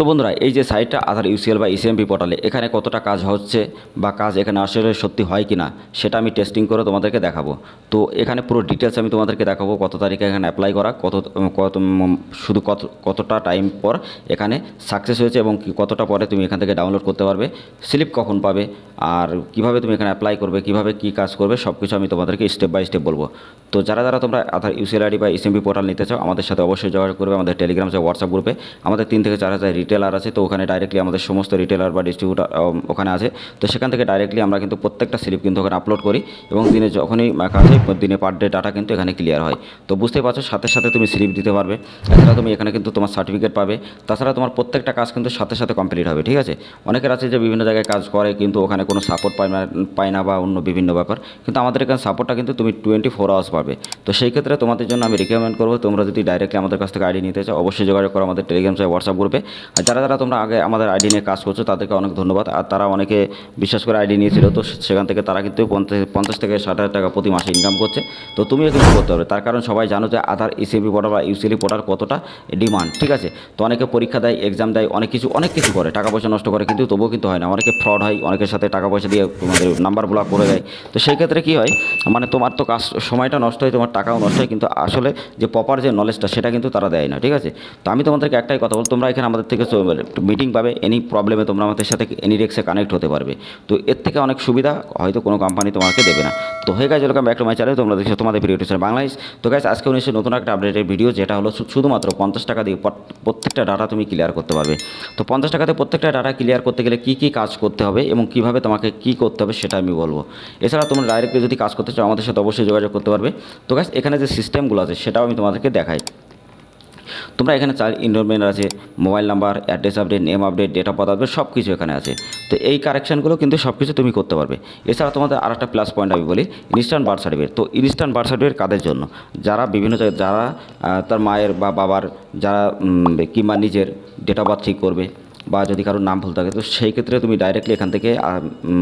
বন্ধুরা, এই যে সাইটটা আধার ইউসিএল বা ইসিএমপি পোর্টালে এখানে কতটা কাজ হচ্ছে বা কাজ এখানে আসলে সত্যি হয় কি না সেটা আমি টেস্টিং করে তোমাদেরকে দেখাবো। তো এখানে পুরো ডিটেলস আমি তোমাদেরকে দেখাবো, কত তারিখে এখানে অ্যাপ্লাই করা, কতটা টাইম পর এখানে সাকসেস হয়েছে এবং কতটা পরে তুমি এখান থেকে ডাউনলোড করতে পারবে, স্লিপ কখন পাবে, আর কিভাবে তুমি এখানে অ্যাপ্লাই করবে, কিভাবে কী কাজ করবে, সব কিছু আমি তোমাদেরকে স্টেপ বাই স্টেপ বলবো। তো যারা তোমরা আধার ইউসিএল আইডি বা ইসিএমপি পোর্টাল নিতে চাও আমাদের সাথে অবশ্যই যোগাযোগ করবে আমাদের টেলিগ্রাম বা হোয়াটসঅ্যাপ গ্রুপে। আমাদের 3 থেকে 4 হাজার রিটেলার আছে, তো ওখানে ডাইরেক্টলি আমাদের সমস্ত রিটেলার বা ডিস্ট্রিবিউটার ওখানে আছে। তো সেখান থেকে ডাইরেক্টলি আমরা কিন্তু প্রত্যেকটা স্লিপ কিন্তু ওখানে আপলোড করি এবং দিনে যখনই কাজ হয় দিনে পার ডে ডাটা কিন্তু এখানে ক্লিয়ার হয়। তো বুঝতেই পারছো, সাথে সাথে তুমি স্লিপ দিতে পারবে, এছাড়া তুমি এখানে কিন্তু তোমার সার্টিফিকেট পাবে। তাছাড়া তোমার প্রত্যেকটা কাজ কিন্তু সাথে সাথে কমপ্লিট হবে, ঠিক আছে। অনেকের আছে যে বিভিন্ন জায়গায় কাজ করে কিন্তু ওখানে কোনো সাপোর্ট পায় না বা অন্য বিভিন্ন ব্যাপার, কিন্তু আমাদের এখানে সাপোর্টটা কিন্তু তুমি 24 আওয়ার্স পাবে। তো সেই ক্ষেত্রে তোমাদের জন্য আমি রিকমেন্ড করবো, তোমরা যদি ডাইরেক্টলি আমাদের কাছ থেকে আইডি নিতে চাও অবশ্যই যোগাযোগ করো আমাদের টেলিগ্রাম বা হোয়াটসঅ্যাপ গ্রুপে। আর যারা তোমরা আগে আমাদের আইডি নিয়ে কাজ করছো তাদেরকে অনেক ধন্যবাদ। আর তারা অনেকে বিশ্বাস করে আইডি নিয়েছিল, তো সেখান থেকে তারা কিন্তু 50 থেকে 60 হাজার টাকা প্রতি মাসে ইনকাম করছে। তো তুমিও কিন্তু করতে হবে, তার কারণ সবাই জানো যে আধার ইসিএমপি পোর্টাল বা ইউসিএল পোর্টাল কতটা ডিমান্ড, ঠিক আছে। তো অনেকে পরীক্ষা দেয়, এক্সাম দেয়, অনেক কিছু করে, টাকা পয়সা নষ্ট করে, কিন্তু তবুও কিন্তু হয় না। অনেকে ফ্রড হয়, অনেকের সাথে টাকা পয়সা দিয়ে তোমাদের নাম্বার ব্লক করে দেয়। তো সেই ক্ষেত্রে কী হয়, মানে তোমার তো কাজ সময়টা নষ্ট হয়, তোমার টাকাও নষ্ট হয়, কিন্তু আসলে যে প্রপার যে নলেজটা সেটা কিন্তু তারা দেয় না, ঠিক আছে। তো আমি তোমাদেরকে একটাই কথা বল, তোমরা এখানে আমাদের থেকে মিটিং পাবে, এনি প্রবলেমে তোমরা আমাদের সাথে এনি ডেস্কে কানেক্ট হতে পারবে। তো এর থেকে অনেক সুবিধা হয়তো কোনো কোম্পানি তোমাকে দেবে না। তো হয়ে গেছে, welcome back to my channel, তোমরা দেখছো তোমাদের প্রিয় টিচার বাংলাদেশ। তো গাইস, আজকে নিশ্চয় নতুন একটা আপডেটের ভিডিও, যেটা হলো শুধুমাত্র 50 টাকা দিয়ে প্রত্যেকটা ডাটা তুমি ক্লিয়ার করতে পারবে। তো 50 টাকাতে প্রত্যেকটা ডাটা ক্লিয়ার করতে গেলে কী কাজ করতে হবে এবং কীভাবে তোমাকে কী করতে হবে সেটা আমি বলবো। এছাড়া তোমরা ডাইরেক্টলি যদি কাজ করতে চাও আমাদের সাথে অবশ্যই যোগাযোগ করতে পারবে। তো গাইস, এখানে যে সিস্টেমগুলো আছে সেটাও আমি তোমাদেরকে দেখাই। তোমরা এখানে চাইল্ড ইনরোলমেন্ট আছে, mobile number, address update, name update, date of birth update, সব কিছু এখানে আছে। তো এই কারেকশানগুলো কিন্তু সব কিছু তুমি করতে পারবে। এছাড়া তোমাদের আর একটা প্লাস পয়েন্ট আমি বলি, ইনস্ট্যান্ট বার্থ সার্টিফিকেট। তো ইনস্ট্যান্ট বার্থ সার্টিফিকেট কাদের জন্য? যারা বিভিন্ন জায়গায়, যারা তার মায়ের বা বাবার, যারা কিংবা নিজের ডেট অফ বার্থ ঠিক করবে বা যদি কারোর নাম ভুল থাকে, তো সেই ক্ষেত্রে তুমি ডাইরেক্টলি এখান থেকে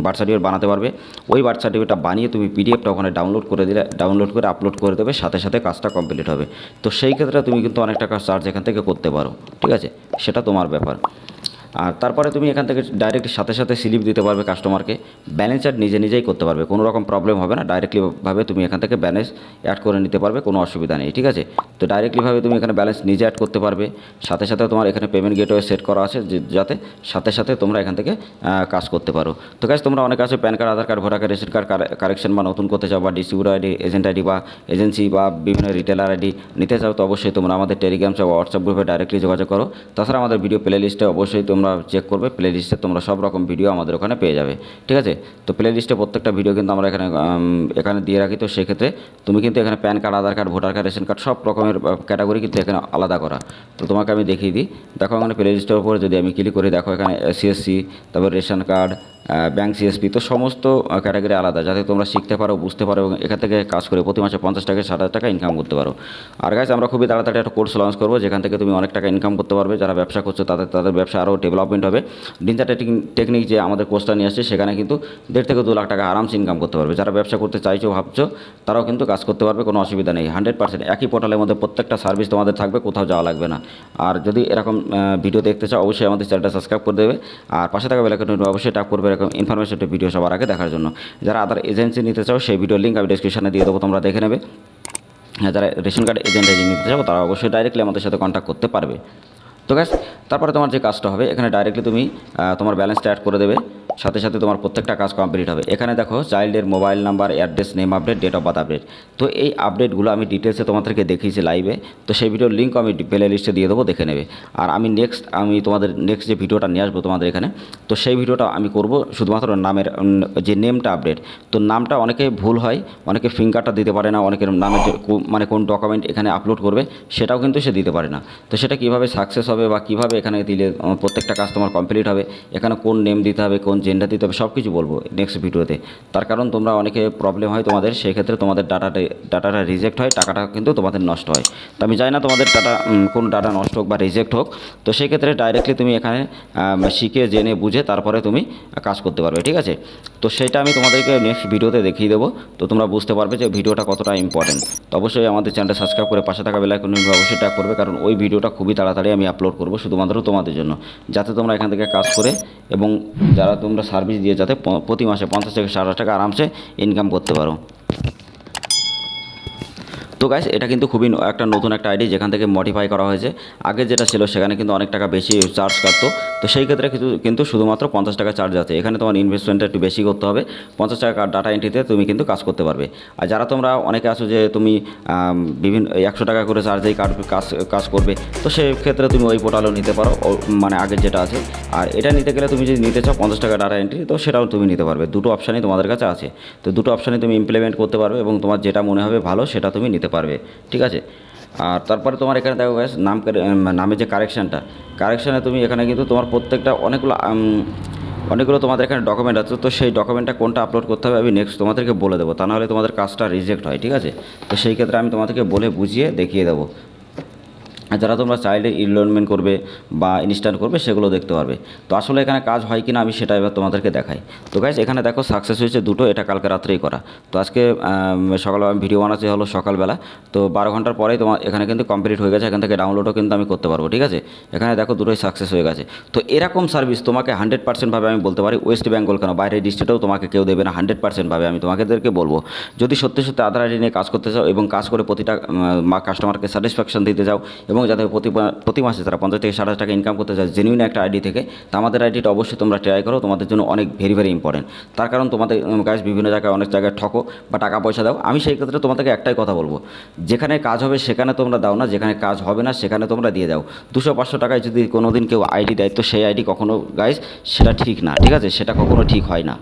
বার্থ সার্টিফিকেট বানাতে পারবে। ওই বার্থ সার্টিফিকেটটা বানিয়ে তুমি পিডিএফটা ওখানে ডাউনলোড করে আপলোড করে দেবে, সাথে সাথে কাজটা কমপ্লিট হবে। তো সেই ক্ষেত্রে তুমি কিন্তু অনেক টাকা চার্জ এখান থেকে করতে পারো, ঠিক আছে, সেটা তোমার ব্যাপার। আর তারপরে তুমি এখান থেকে ডাইরেক্ট সাথে সাথে স্লিপ দিতে পারবে কাস্টমারকে, ব্যালেন্স অ্যাড নিজেই করতে পারবে, কোনো রকম প্রবলেম হবে না। ডাইরেক্টলিভাবে তুমি এখান থেকে ব্যালেন্স অ্যাড করে নিতে পারবে, কোনো অসুবিধা নেই, ঠিক আছে। তো ডাইরেক্টলিভাবে তুমি এখানে ব্যালেন্স নিজে অ্যাড করতে পারবে, সাথে সাথে তোমার এখানে পেমেন্ট গেটওয়ে সেট করা আছে যাতে সাথে সাথে তোমরা এখান থেকে কাজ করতে পারো। তো গাইস, তোমরা অনেক আছে PAN card, Aadhaar card, voter card, ration card correction বা নতুন করতে চাও, বা ডিস্ট্রিবিউটার আইডি, এজেন্ট আইডি বা এজেন্সি বা বিভিন্ন রিটেলার আইডি নিতে চাও, তো অবশ্যই তোমরা আমাদের টেলিগ্রাম বা হোয়াটসঅ্যাপ গ্রুপে ডাইরেক্টলি যোগাযোগ করো। তাছাড়া আমাদের ভিডিও প্লে লিস্টে অবশ্যই তোমরা চেক করবে, প্লে লিস্টে তোমরা সব রকম ভিডিও আমাদের ওখানে পেয়ে যাবে, ঠিক আছে। তো প্লে লিস্টে প্রত্যেকটা ভিডিও কিন্তু আমরা এখানে দিয়ে রাখি। তো সেক্ষেত্রে তুমি কিন্তু এখানে PAN card, Aadhaar card, voter card, ration card সব রকমের ক্যাটাগরি কিন্তু এখানে আলাদা করা। তো তোমাকে আমি দেখিয়ে দিই, দেখো এখানে প্লে লিস্টের উপরে যদি আমি ক্লিক করি, দেখো এখানে সিএসসি, তারপর রেশন কার্ড, ব্যাঙ্ক, সিএসপি, তো সমস্ত ক্যাটাগরি আলাদা, যাতে তোমরা শিখতে পারো, বুঝতে পারো এবং এখান থেকে কাজ করে প্রতি মাসে 50 থেকে 60 হাজার টাকা ইনকাম করতে পারো। আর গাইস, আমরা খুবই তাড়াতাড়ি একটা কোর্স লঞ্চ করবো, যেখান থেকে তুমি অনেক টাকা ইনকাম করতে পারবে। যারা ব্যবসা করছো তাদের ব্যবসা আরও ডেভেলপমেন্ট হবে। নিনজা টেকনিক যে আমাদের কোর্সটা নিয়ে আসছে, সেখানে কিন্তু 1.5 থেকে 2 লাখ টাকা আরামসে ইনকাম করতে পারবে। যারা ব্যবসা করতে চাইছো, ভাবছো, তারাও কিন্তু কাজ করতে পারবে, কোনো অসুবিধা নেই। 100% একই পোর্টালের মধ্যে প্রত্যেকটা সার্ভিস তোমাদের থাকবে, কোথাও যাওয়া লাগবে না। আর যদি এরকম ভিডিও দেখতে চাও অবশ্যই আমাদের চ্যানেলটা সাবস্ক্রাইব করে দেবে, আর পাশে থাকা বেল আইকনটি অবশ্যই ট্যাপ করবে এরকম ইনফরমেশন ভিডিও সবার আগে দেখার জন্য। যারা আদার এজেন্সি নিতে চাও সেই ভিডিওর লিঙ্ক আমি ডেসক্রিপশনে দিয়ে দেবো, তোমরা দেখে নেবে। যারা রেশন কার্ড এজেন্ট নিতে চাও তারা অবশ্যই ডাইরেক্টলি আমাদের সাথে কন্ট্যাক্ট করতে পারবে। তো গাইস, তারপরে তোমার যে কাজটা হবে, এখানে ডাইরেক্টলি তুমি তোমার ব্যালেন্সটা অ্যাড করে দেবে, সাথে সাথে তোমার প্রত্যেকটা কাজ কমপ্লিট হবে। এখানে দেখো চাইল্ডের mobile number, address, name update, date of birth update. তো এই আপডেটগুলো আমি ডিটেলসে তোমাদেরকে দেখিয়েছি লাইভে, তো সেই ভিডিওর লিঙ্ক আমি প্লে লিস্টে দিয়ে দেবো, দেখে নেবে। আর আমি তোমাদের নেক্সট যে ভিডিওটা নিয়ে আসবো তোমাদের এখানে, তো সেই ভিডিওটা আমি করব শুধুমাত্র নামের যে নেমটা আপডেট। তো নামটা অনেকে ভুল হয়, অনেকে ফিঙ্গারটা দিতে পারে না, অনেকের নামের যে মানে কোন ডকুমেন্ট এখানে আপলোড করবে সেটাও কিন্তু সে দিতে পারে না। তো সেটা কীভাবে সাকসেস হবে বা কীভাবে এখানে দিলে প্রত্যেকটা কাজ তোমার কমপ্লিট হবে, এখানে কোন নেম দিতে হবে, কোন জেন্ডার দিতে হবে, সব কিছু বলবো নেক্সট ভিডিওতে। তার কারণ তোমরা অনেকে প্রবলেম হয় তোমাদের, সেই ক্ষেত্রে তোমাদের ডাটাটা রিজেক্ট হয়, টাকাটা কিন্তু তোমাদের নষ্ট হয়। তো আমি চাই না তোমাদের কোন ডাটা নষ্ট হোক বা রিজেক্ট হোক। তো সেই ক্ষেত্রে ডাইরেক্টলি তুমি এখানে শিখে জেনে বুঝে তারপরে তুমি কাজ করতে পারবে, ঠিক আছে। তো সেটা আমি তোমাদেরকে নেক্সট ভিডিওতে দেখিয়ে দেবো। তো তোমরা বুঝতে পারবে যে ভিডিওটা কতটা ইম্পর্টেন্ট। তো অবশ্যই আমাদের চ্যানেলটা সাবস্ক্রাইব করে পাশে থাকা বেল আইকন অবশ্যই ট্যাপ করবে, কারণ ওই ভিডিওটা খুবই তাড়াতাড়ি আমি আপলোড করবো শুধুমাত্র তোমাদের জন্য, যাতে তোমরা এখান থেকে কাজ করে এবং যারা তোমরা সার্ভিস দিয়ে যাতে প্রতি মাসে 50 থেকে 60 টাকা আরামসে ইনকাম করতে পারো। তো গাইস, এটা কিন্তু খুবই একটা নতুন একটা আইডি, যেখান থেকে মডিফাই করা হয়েছে। আগে যেটা ছিল সেখানে কিন্তু অনেক টাকা বেশি চার্জ কাটতো। তো সেই ক্ষেত্রে কিন্তু শুধুমাত্র 50 টাকা চার্জ আছে। এখানে তোমার ইনভেস্টমেন্টটা একটু বেশি করতে হবে। 50 টাকা ডাটা এন্ট্রিতে তুমি কিন্তু কাজ করতে পারবে। আর যারা তোমরা অনেকে আছো যে তুমি বিভিন্ন 100 টাকা করে চার্জেই কাজ করবে, তো সেই ক্ষেত্রে তুমি ওই পোর্টালও নিতে পারো, মানে আগের যেটা আছে। আর এটা নিতে গেলে তুমি যদি নিতে চাও 50 টাকা ডাটা এন্ট্রি, তো সেটাও তুমি নিতে পারবে। দুটো অপশানই তোমাদের কাছে আছে। তো দুটো অপশানই তুমি ইমপ্লিমেন্ট করতে পারবে এবং তোমার যেটা মনে হবে ভালো সেটা তুমি নিতে পারবে, ঠিক আছে। আর তারপরে তোমার এখানে দেখো গাইস, নামে যে কারেকশানে তুমি এখানে কিন্তু তোমার প্রত্যেকটা অনেকগুলো তোমাদের এখানে ডকুমেন্ট আছে। তো সেই ডকুমেন্টটা কোনটা আপলোড করতে হবে আমি নেক্সট তোমাদেরকে বলে দেবো, তা নাহলে তোমাদের কাজটা রিজেক্ট হয়, ঠিক আছে। তো সেই ক্ষেত্রে আমি তোমাদেরকে বলে বুঝিয়ে দেখিয়ে দেবো। আর যারা তোমরা চাইলে ইনরোলমেন্ট করবে বা ইনস্ট্যান্ট করবে সেগুলো দেখতে পারবে। তো আসলে এখানে কাজ হয় কি না আমি সেটা এবার তোমাদেরকে দেখাই। তো গাইস, এখানে দেখো সাকসেস হয়েছে দুটো, এটা কালকে রাত্রেই করা। তো আজকে সকালবেলা আমি ভিডিও বানাচ্ছি হলো সকালবেলা। তো 12 ঘন্টার পরেই তোমার এখানে কিন্তু কমপ্লিট হয়ে গেছে। এখান থেকে ডাউনলোডও কিন্তু আমি করতে পারবো, ঠিক আছে। এখানে দেখো দুটোই সাকসেস হয়ে গেছে। তো এরকম সার্ভিস তোমাকে 100% ভাবে আমি বলতে পারি, ওয়েস্ট বেঙ্গল কেন বাইরের ডিস্ট্রিক্টেও তোমাকে কেউ দেবে না। 100% ভাবে আমি তোমাদেরকে বলবো, যদি সত্যি সত্যি আধার আইডি নিয়ে কাজ করতে চাও এবং কাজ করে প্রতিটা কাস্টমারকে স্যাটিসফ্যাকশন দিতে চাও এবং যাতে প্রতি মাসে তারা 50 থেকে 60 টাকা ইনকাম করতে চায় জেনুইন একটা আইডি থেকে, তো আমাদের আইডিটা অবশ্যই তোমরা ট্রাই করো। তোমাদের জন্য অনেক ভেরি ইম্পর্টেন্ট। তার কারণ তোমাদের কাজ বিভিন্ন জায়গায় অনেক জায়গায় ঠকো বা টাকা পয়সা দাও। আমি সেই ক্ষেত্রে তোমাদেরকে একটাই কথা বলবো, যেখানে কাজ হবে সেখানে তোমরা দাও না, যেখানে কাজ হবে না সেখানে তোমরা দিয়ে দাও। 200-500 টাকায় যদি কোনো দিন কেউ আইডি দেয়, তো সেই আইডি কখনো গাইজ সেটা ঠিক না, ঠিক আছে। সেটা কখনো ঠিক হয় না।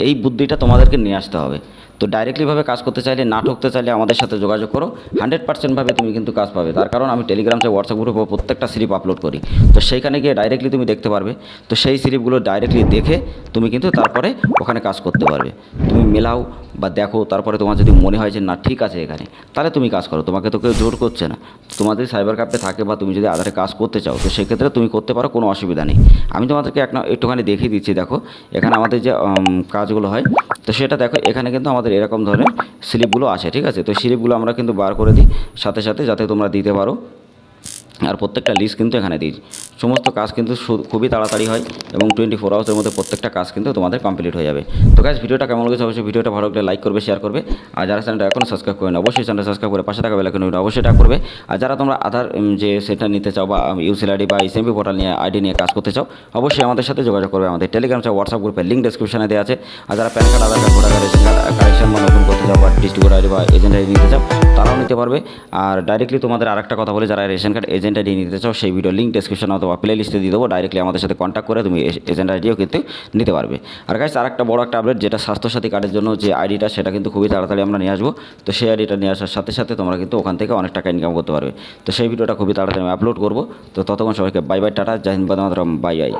এই বুদ্ধিটা তোমাদেরকে নিয়ে আসতে হবে। তো ডাইরেক্টলিভাবে কাজ করতে চাইলে, না ঠকতে চাইলে আমাদের সাথে যোগাযোগ করো। 100% ভাবে তুমি কিন্তু কাজ পাবে। তার কারণ আমি টেলিগ্রাম থেকে হোয়াটসঅ্যাপ গ্রুপে প্রত্যেকটা স্লিপ আপলোড করি। তো সেইখানে গিয়ে ডাইরেক্টলি তুমি দেখতে পারবে। তো সেই স্লিপগুলো ডাইরেক্টলি দেখে তুমি কিন্তু তারপরে ওখানে কাজ করতে পারবে। তুমি মেলাও বা দেখো, তারপরে তোমার যদি মনে হয় যে না ঠিক আছে এখানে, তাহলে তুমি কাজ করো। তোমাকে তো কেউ জোর করছে না। তোমার যদি সাইবার ক্যাফে থাকে বা তুমি যদি আধারে কাজ করতে চাও, তো সেক্ষেত্রে তুমি করতে পারো, কোনো অসুবিধা নেই। আমি তোমাদেরকে একটুখানি দেখিয়ে দিচ্ছি। দেখো এখানে আমাদের যে কাজগুলো হয়, তো সেটা দেখো এখানে কিন্তু আমাদের এরকম ধরনের স্লিপগুলো আসে, ঠিক আছে। তো স্লিপগুলো আমরা কিন্তু বার করে দিই সাথে সাথে, যাতে তোমরা দিতে পারো। আর প্রত্যেকটা লিস্ট কিন্তু এখানে দিই। সমস্ত কাজ কিন্তু খুবই তাড়াতাড়ি হয় এবং 24 আওয়ার্সের মধ্যে প্রত্যেকটা কাজ কিন্তু তোমাদের কমপ্লিট হয়ে যাবে। তো গাইস, ভিডিওটা কেমন লেগেছে অবশ্যই ভিডিওটা ভালো লাগলে লাইক করবে, শেয়ার করবে। আর যারা চ্যানেলটা এখনও সাবস্ক্রাইব করে না, অবশ্যই চ্যানেলটা সাবস্ক্রাইব করে পাশে থাকা বেল আইকন অবশ্যই ট্যাপ করবে। আর যারা তোমরা আধার যে সেটা নিতে চাও বা ইউসিএল আইডি বা এসএমপি পোর্টাল নিয়ে আইডি নিয়ে কাজ করতে চাও, অবশ্যই আমাদের সাথে যোগাযোগ করবে। আমাদের টেলিগ্রাম বা হোয়াটসঅ্যাপ গ্রুপের লিঙ্ক ডেসক্রিপশনে দেওয়া আছে। আর যারা PAN card, Aadhaar card, voter card, ration card correction বা নতুন করতে চাও বা ডিস্ট্রিবিউটর আইডি বা এজেন্ট আইডি নিতে চাও, তারাও নিতে পারবে। আর ডাইরেক্টলি তোমাদের আরেকটা কথা বলে, যারা রেশন কার্ড, এজেন্ট আইডি নিতে চাও, সেই ভিডিও লিঙ্ক ডেসক্রিপশন অথবা প্লে লিস্টে দিয়ে দেবো। ডাইরেক্টলি আমাদের সাথে কন্ট্যাক্ট করে তুমি এজেন্ট আইডিও কিন্তু নিতে পারবে। আর গাইস, আরেকটা বড় একটা আপডেট, যেটা স্বাস্থ্যসাথী কার্ডের জন্য যে আইডিটা, সেটা কিন্তু খুবই তাড়াতাড়ি আমরা নিয়ে আসবো। তো সেই আইডিটা নিয়ে আসার সাথে সাথে তোমরা কিন্তু ওখান থেকে অনেক টাকা ইনকাম করতে পারবে। তো সেই ভিডিওটা খুবই তাড়াতাড়ি আমি আপলোড করবো। তো ততক্ষণ সবাইকে বাই বাই, টাটা, জয় হিন্দ, বন্দে মাতরম, বাই বাই।